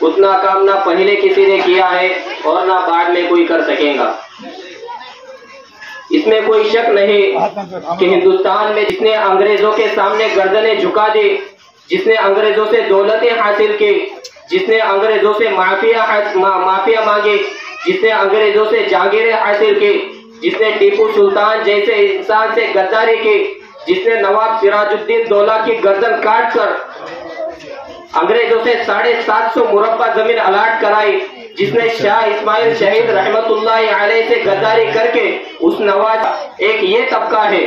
اتنا کام نہ پہلے کسی نے کیا ہے اور نہ بعد میں کوئی کر سکے گا۔ اس میں کوئی شک نہیں کہ ہندوستان میں جس نے انگریزوں کے سامنے گردنیں جھکا دی، جس نے انگریزوں سے دولتیں حاصل کی، جس نے انگریزوں سے معافیا مانگی، جس نے انگریزوں سے جاگیریں حاصل کی، جس نے ٹیپو سلطان جیسے انسان سے غداری کی، جس نے نواب سراج الدین دولہ کی گردن کاٹ کر انگریزوں سے 750 مربع زمین الاٹ کرائی، جس نے شاہ اسماعیل شہید رحمت اللہ علیہ سے غداری کر کے اس نواز، ایک یہ طبقہ ہے،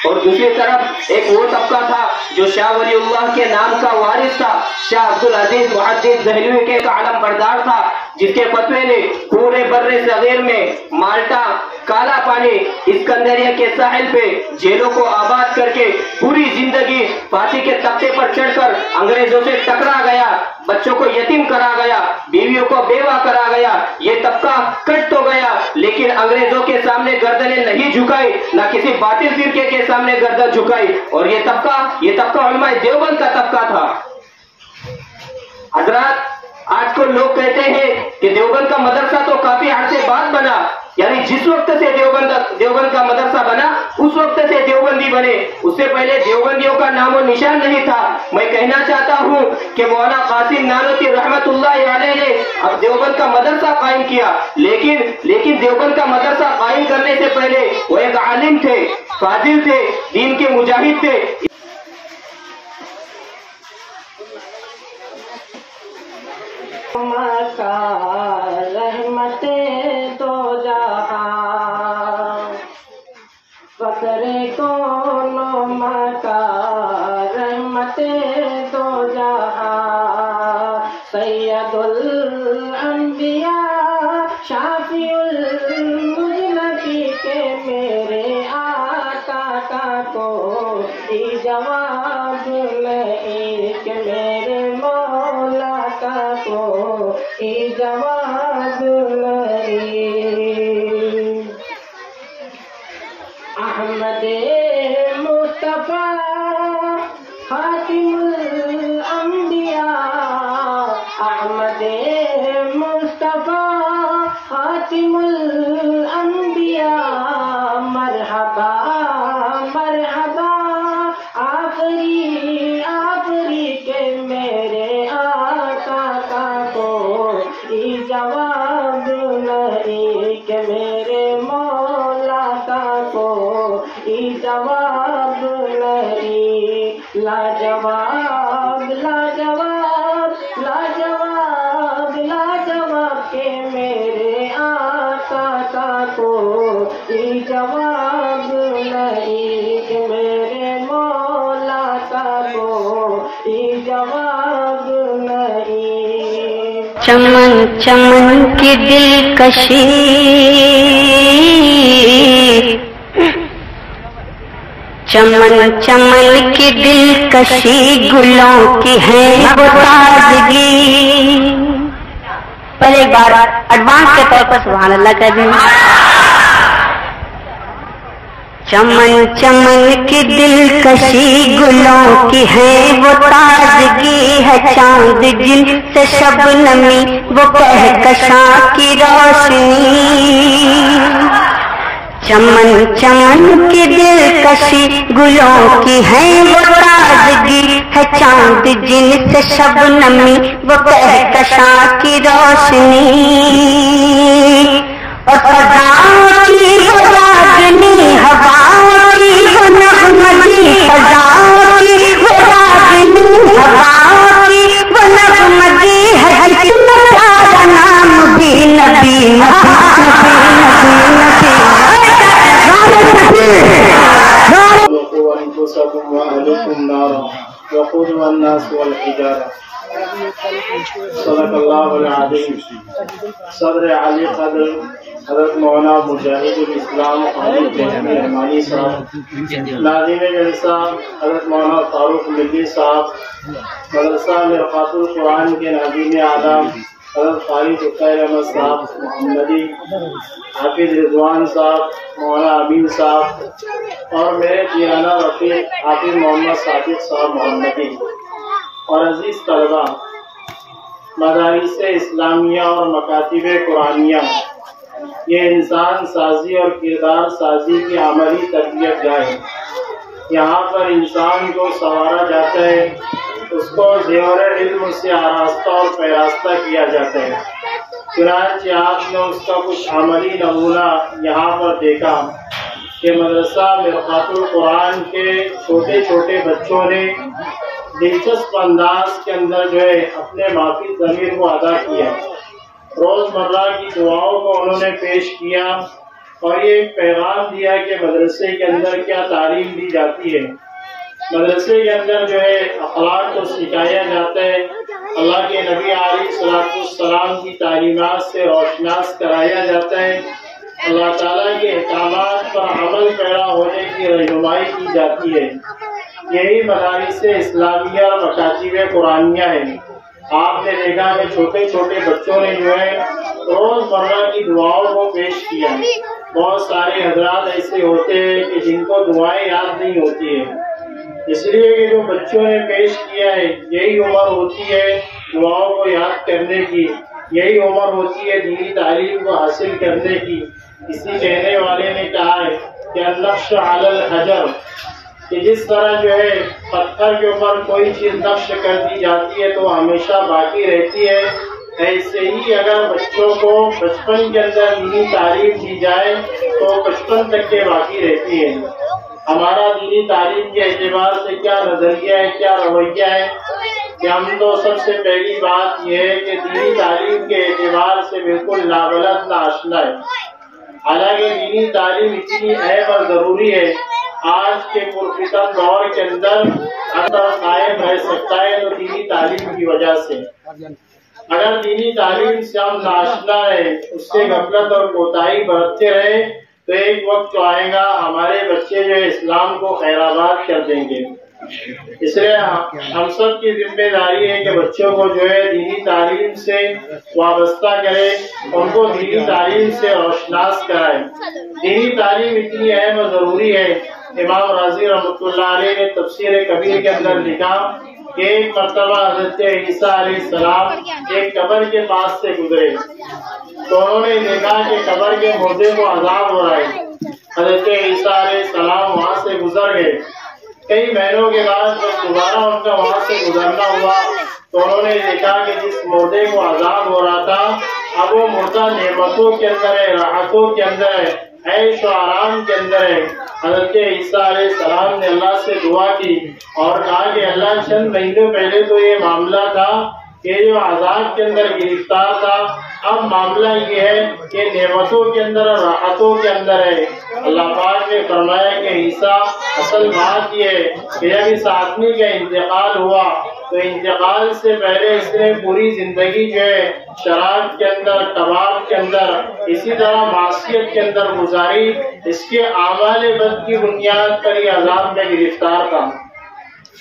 اور دوسری طرف ایک وہ طبقہ تھا جو شاہ ولی اللہ کے نام کا وارث تھا، شاہ عبدالعزیز محدث دہلوی کے علم بردار تھا، جس کے فتوے نے پورے بر صغیر میں مالٹا، کالا پانی، اسکندریہ کے ساحل پہ جیلوں کو آباد کر کے پوری زندگی پھانسی کے تختے پر چڑھ کر انگریزوں سے ٹکرا گیا، بچوں کو یتیم کرا گیا، بیویوں کو بیوہ کرا گیا، یہ طبقہ کٹ تو گیا لیکن انگریزوں کے سامنے گردنیں نہیں جھکائی، نہ کسی باطل فرقے کے سامنے گردن جھکائی، اور یہ طبقہ علماء دیوبند کا طبقہ تھا۔ حضرات، آج کو لوگ کہتے ہیں کہ دیوبند کا مدرسہ تو کافی عرصے بعد بنا، یعنی جس وقت سے دیوبند کا مدرسہ بنا اس وقت سے دیوبندی بنے، اس سے پہلے دیوبندیوں کا نام و نشان نہیں تھا۔ میں کہنا چاہتا ہوں کہ مولانا قاسم نانوتوی رحمت اللہ علیہ نے اب دیوبند کا مدرسہ قائم کیا، لیکن دیوبند کا مدرسہ قائم کرنے سے پہلے وہ ایک عالم تھے، فاضل تھے، دین کے مجاہد تھے۔ رحمت دو جہاں فقر کون مکا رحمت دو جہاں سید الانبیاء شافی المذنبی کے میرے آقا کا کوئی جواب نہیں، کہ میرے مولا کا کوئی جواب نہیں۔ احمد مصطفیٰ خاتم الانبیاء، احمد مصطفیٰ خاتم الانبیاء، مرحبا مرحبا آفری کے میرے آقا کا کوئی جواب نہیں، کہ میرے مولا کا کوئی جواب نہیں۔ لاجواب لاجواب لاجواب لاجواب کہ میرے آقا کا کوئی جواب نہیں، کہ میرے مولا کا کوئی جواب نہیں۔ چمن چمن کی دلکشی چمن چمن کی دلکشی گلوں کی ہے وہ تازگی۔ پہلے ایک بار ایڈوانس کے طور پر سبحان اللہ کہہ دیں۔ چمن چمن کی دلکشی گلوں کی ہے وہ تازگی، ہے چاند جن سے شبنمی وہ کہکشاں کی روشنی۔ چمن چمن کی دلکشی گلوں کی ہے وہ تازگی، ہے چاند جن سے شبنمی وہ کہکشاں کی روشنی۔ اور فضاؤں کی وہ راگنی، ہواؤں کی وہ نغمگی، فضاؤں کی وہ راگنی، ہواؤں کی وہ نغمگی، ہے کتنا پیارا نام بھی نبی نبی وأنفسكم وأهلكم نارا وقودها الناس والحجارة۔ صدق اللہ العظیم۔ صدر علی قدر حضرت مولانا مجاہد الاسلام خالد جہمی رحمانی صاحب، ناظم جلسہ حضرت مولانا فاروق ملی صاحب، مدرسہ مرقات القرآن کے ناظم اعظم حضرت خالد حسین احمد صاحب محمدی، حافظ رضوان صاحب، مولانا امین صاحب، اور میرے پیرانہ رفیق حافظ محمد صادق صاحب محمدی، اور عزیز طلبہ، مدارس اسلامیہ اور مکاتب قرآنیہ یہ انسان سازی اور کردار سازی کی عملی تربیت گاہ ہے۔ یہاں پر انسان کو سنوارا جاتا ہے، اس کو زیور علم سے آراستہ اور پیراستہ کیا جاتا ہے۔ چنانچہ آپ نے اس کا کچھ عملی نمونہ یہاں پر دیکھا کہ مدرسہ مرقات القرآن کے چھوٹے چھوٹے بچوں نے دلچسپ انداز کے اندر جو ہے اپنے مافی ضمیر کو ادا کیا، روزمرہ کی دعاؤں کو انہوں نے پیش کیا اور یہ ایک پیغام دیا کہ مدرسے کے اندر کیا تعلیم دی جاتی ہے۔ مدرسے کے اندر جو ہے اخلاق کو سکھایا جاتا ہے، اللہ کے نبی علیہ السلام کی تعلیمات سے روشناس کرایا جاتا ہے، اللہ تعالیٰ کے احکامات پر عمل پیرا ہونے کی رہنمائی کی جاتی ہے۔ یہی مدارس اسلامیہ اور مکاتب قرآنیہ ہے۔ آپ نے دیکھا کہ چھوٹے چھوٹے بچوں نے جو ہے روزمرہ کی دعاؤں کو پیش کیا۔ بہت سارے حضرات ایسے ہوتے ہیں کہ جن کو دعائیں یاد نہیں ہوتی ہیں، اس لیے کہ جو بچوں نے پیش کیا ہے یہی عمر ہوتی ہے دعاؤں کو یاد کرنے کی، یہی عمر ہوتی ہے دینی تعلیم کو حاصل کرنے کی۔ اسی کہنے والے نے کہا ہے کہ النقش علی الحجر، کہ جس طرح جو ہے پتھر کے اوپر کوئی چیز نقش کر دی جاتی ہے تو ہمیشہ باقی رہتی ہے، ایسے ہی اگر بچوں کو بچپن کے اندر دینی تعلیم دی جائے تو بچپن تک کے باقی رہتی ہے۔ ہمارا دینی تعلیم کے اعتبار سے کیا نظریہ ہے، کیا رویہ ہے کہ ہم تو سب سے پہلی بات یہ ہے کہ دینی تعلیم کے اعتبار سے بالکل نابلد نہ آشنا ہے۔ حالانکہ دینی تعلیم اتنی اہم اور ضروری ہے، آج کے پرفتن دور کے اندر اگر قائم رہ سکتا ہے تو دینی تعلیم کی وجہ سے۔ اگر دینی تعلیم سے ہم ناشنا رہے، اس سے غفلت اور کوتاہی برتتے رہے تو ایک وقت جو آئے گا ہمارے بچے جو ہے اسلام کو خیرآباد کر دیں گے۔ اس لیے ہم سب کی ذمہ داری ہے کہ بچوں کو جو ہے دینی تعلیم سے وابستہ کرے، ان کو دینی تعلیم سے روشناس کرائے۔ دینی تعلیم اتنی اہم اور ضروری ہے، امام راضی رحمۃ اللہ علیہ نے تفسیر کبیر کے اندر لکھا کہ ایک مرتبہ حضرت عیسیٰ علیہ السلام ایک قبر کے پاس سے گزرے تو انہوں نے دیکھا کہ قبر کے مردے کو عذاب ہو رہا ہے۔ حضرت عیسیٰ علیہ السلام وہاں سے گزر گئے۔ کئی مہینوں کے بعد جب دوبارہ ان کا وہاں سے گزرنا ہوا تو انہوں نے دیکھا کہ جس مردے کو عذاب ہو رہا تھا اب وہ مردہ نعمتوں کے اندر ہے، راحتوں کے اندر ہے، عیش و آرام کے اندر ہے۔ حضرت عیسیٰ علیہ السلام نے اللہ سے دعا کی اور کہا کہ اللہ چند مہینوں پہلے تو یہ معاملہ تھا کہ جو عذاب کے اندر گرفتار تھا، اب معاملہ یہ ہے کہ نعمتوں کے اندر اور راحتوں کے اندر ہے۔ اللہ پاک نے فرمایا کہ عیسیٰ اصل بات یہ ہے کہ جب اس آدمی کا انتقال ہوا تو انتقال سے پہلے اس نے پوری زندگی جو ہے شراب کے اندر، کباب کے اندر، اسی طرح معصیت کے اندر گزاری۔ اس کے اعمال بد کی بنیاد پر یہ عذاب میں گرفتار تھا،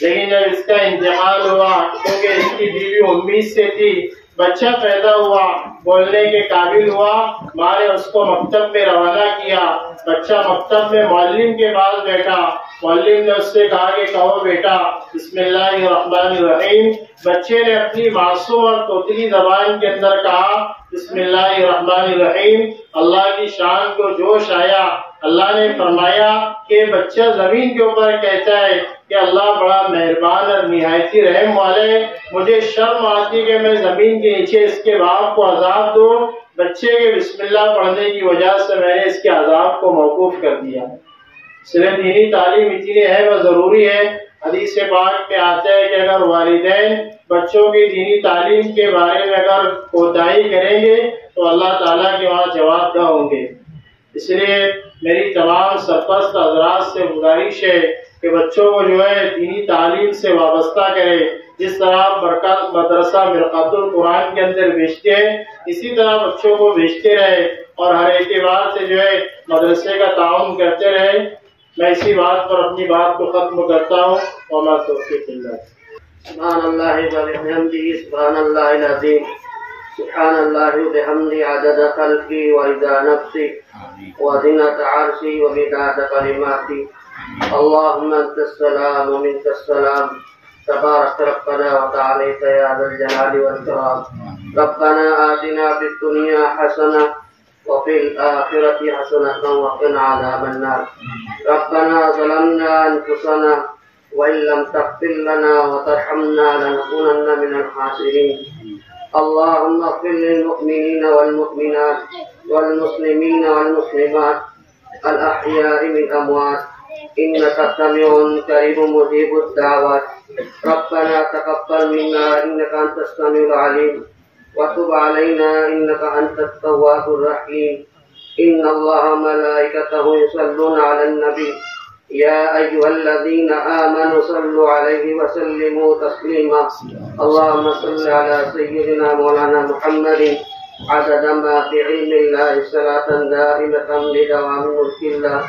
لیکن جب اس کا انتقال ہوا کیونکہ اس کی بیوی امید سے تھی، بچہ پیدا ہوا، بولنے کے قابل ہوا، ماں نے اس کو مکتب میں روانہ کیا۔ بچہ مکتب میں معلم کے پاس بیٹھا، معلم نے اس سے کہا کہ کہو بیٹا بسم اللہ الرحمن الرحیم۔ بچے نے اپنی معصوم اور طوطی زبان کے اندر کہا بسم اللہ الرحمن الرحیم۔ اللہ کی شان کو جوش آیا۔ اللہ نے فرمایا کہ بچہ زمین کے اوپر کہتا ہے کہ اللہ بڑا مہربان اور نہایتی رحم والے، مجھے شرم آتی کہ میں زمین کے نیچے اس کے باپ کو عذاب دوں۔ بچے کے بسم اللہ پڑھنے کی وجہ سے میں نے اس کے عذاب کو موقوف کر دیا۔ صرف دینی تعلیم اتنی اہم اور ضروری ہے، حدیث پاک میں آتا ہے کہ اگر والدین بچوں کی دینی تعلیم کے بارے میں اگر کوتاہی کریں گے تو اللہ تعالیٰ کے وہاں جواب دہ ہوں گے۔ اس لیے میری تمام سرپرست حضرات سے گزارش ہے کہ بچوں کو جو ہے دینی تعلیم سے وابستہ کرے۔ جس طرح آپ برکات مدرسہ مرقات القرآن کے اندر بھیجتے ہیں اسی طرح بچوں کو بھیجتے رہے اور ہر اعتبار سے جو ہے مدرسے کا تعاون کرتے رہے۔ میں اسی بات پر اپنی بات کو ختم کرتا ہوں۔ وما توفیق الا سبحان اللہ وبحمدہ، سبحان اللہ العظیم، سبحان اللہ وبحمدہ، عدد خلقی ورضا نفسی وزنة عرشی ومداد کلماتی۔ اللهم انت السلام ومنك السلام تبارك ربنا وتعاليت يا ذا الجلال والإكرام. ربنا آتنا في الدنيا حسنة وفي الآخرة حسنة وقنا عذاب النار. ربنا ظلمنا أنفسنا وإن لم تغفر لنا وترحمنا لنكونن من الخاسرين. اللهم اغفر للمؤمنين والمؤمنات والمسلمين والمسلمات الأحياء من الأموات إنك سميع قريب مجيب الدعوات. ربنا تقبل منا إنك أنت السميع العليم وتب علينا إنك أنت التواب الرحيم. إن الله وملائكته يصلون على النبي يا أيها الذين آمنوا صلوا عليه وسلموا تسليما. اللهم صل على سيدنا مولانا محمد عدد ما في علم الله صلاة دائمة لدوام ملك الله.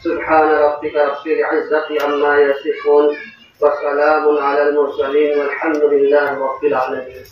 سبحان ربك رب العزة عما يصفون وسلام على المرسلين والحمد لله رب العالمين.